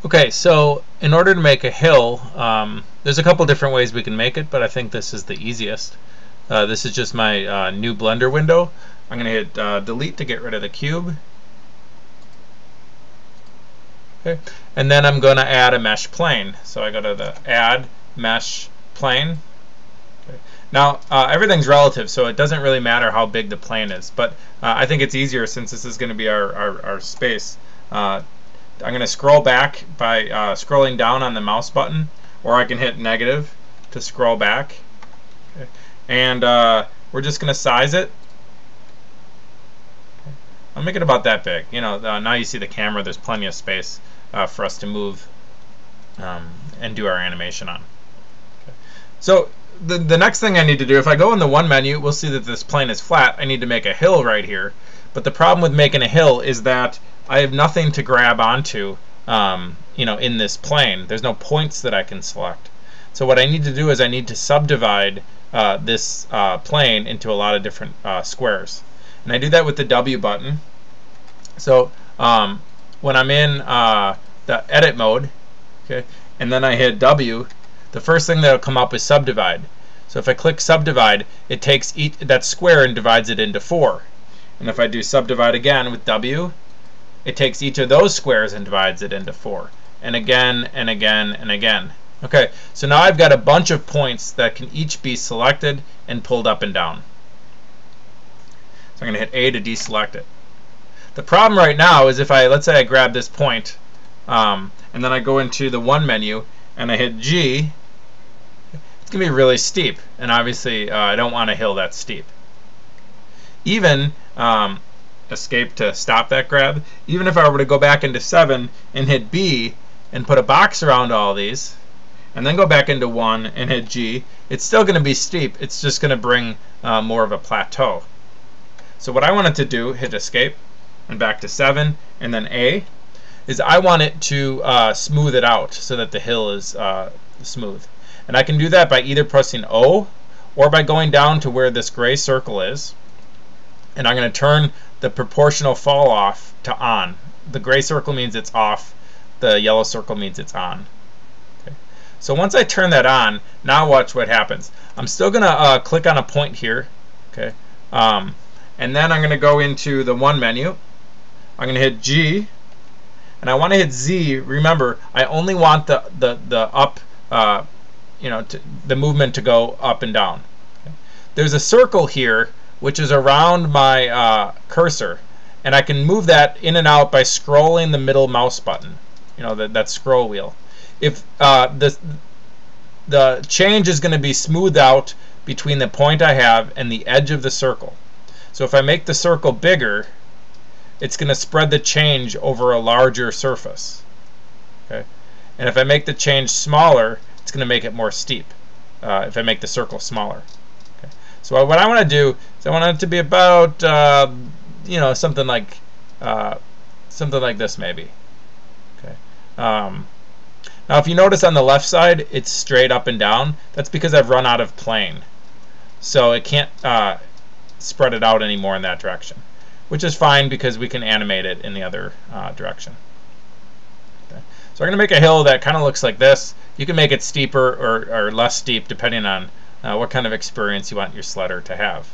Okay, so in order to make a hill, there's a couple different ways we can make it, but I think this is the easiest. This is just my new Blender window. I'm going to hit delete to get rid of the cube. Okay, and then I'm going to add a mesh plane. So I go to the add mesh plane. Okay. Now everything's relative, so it doesn't really matter how big the plane is, but I think it's easier since this is going to be our space. I'm going to scroll back by scrolling down on the mouse button, or I can hit negative to scroll back. Okay. And we're just going to size it. Okay. I'll make it about that big. You know, now you see the camera, there's plenty of space for us to move and do our animation on. Okay. So the next thing I need to do, if I go in the one menu, we'll see that this plane is flat. I need to make a hill right here. But the problem with making a hill is that I have nothing to grab onto in this plane. There's no points that I can select. So what I need to do is I need to subdivide this plane into a lot of different squares. And I do that with the W button. So when I'm in the edit mode, okay, and then I hit W, the first thing that will come up is subdivide. So if I click subdivide, it takes that square and divides it into 4. And if I do subdivide again with W, it takes each of those squares and divides it into 4. And again, and again, and again. Okay, so now I've got a bunch of points that can each be selected and pulled up and down. So I'm going to hit A to deselect it. The problem right now is if let's say I grab this point, and then I go into the one menu, and I hit G, it's going to be really steep. And obviously, I don't want a hill that's steep. Even escape to stop that grab. Even if I were to go back into 7 and hit B and put a box around all these, and then go back into 1 and hit G, it's still going to be steep. It's just going to bring more of a plateau. So what I wanted to do, hit escape and back to 7 and then A, is I want it to smooth it out so that the hill is smooth. And I can do that by either pressing O or by going down to where this gray circle is. And I'm going to turn the proportional fall off to on. The gray circle means it's off. The yellow circle means it's on. Okay. So once I turn that on, now watch what happens. I'm still going to click on a point here. Okay. And then I'm going to go into the one menu. I'm going to hit G. And I want to hit Z. Remember, I only want the up, the movement to go up and down. Okay. There's a circle here which is around my cursor, and I can move that in and out by scrolling the middle mouse button, that scroll wheel. If the change is going to be smoothed out between the point I have and the edge of the circle. So if I make the circle bigger, it's going to spread the change over a larger surface. Okay, and if I make the change smaller, it's going to make it more steep. If I make the circle smaller. So what I want to do is I want it to be about something like this maybe. Okay. Now if you notice on the left side it's straight up and down. That's because I've run out of plane, so it can't spread it out anymore in that direction, which is fine because we can animate it in the other direction. Okay. So I'm going to make a hill that kind of looks like this. You can make it steeper or less steep depending on what kind of experience you want your sledder to have.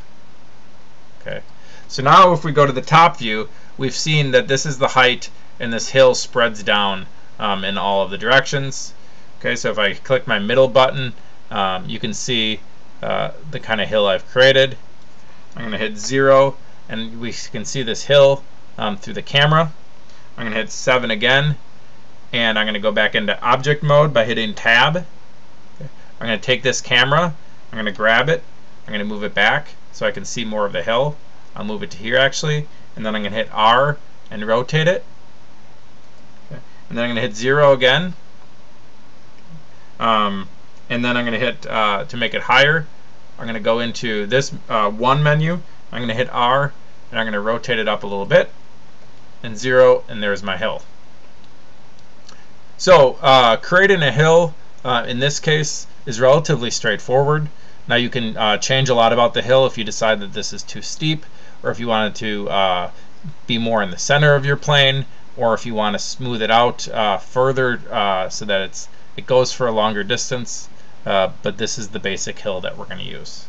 Okay, so now if we go to the top view, we've seen that this is the height and this hill spreads down in all of the directions. Okay, so if I click my middle button, you can see the kind of hill I've created. I'm going to hit 0 and we can see this hill through the camera. I'm going to hit 7 again, and I'm going to go back into object mode by hitting tab. Okay. I'm going to take this camera, I'm going to grab it, I'm going to move it back so I can see more of the hill. I'll move it to here actually, and then I'm going to hit R and rotate it. Okay. And then I'm going to hit 0 again. And then I'm going to hit, to make it higher, I'm going to go into this one menu, I'm going to hit R, and I'm going to rotate it up a little bit, and 0, and there's my hill. So creating a hill in this case is relatively straightforward. Now you can change a lot about the hill if you decide that this is too steep, or if you wanted to be more in the center of your plane. or if you want to smooth it out further so that it goes for a longer distance. But this is the basic hill that we're going to use.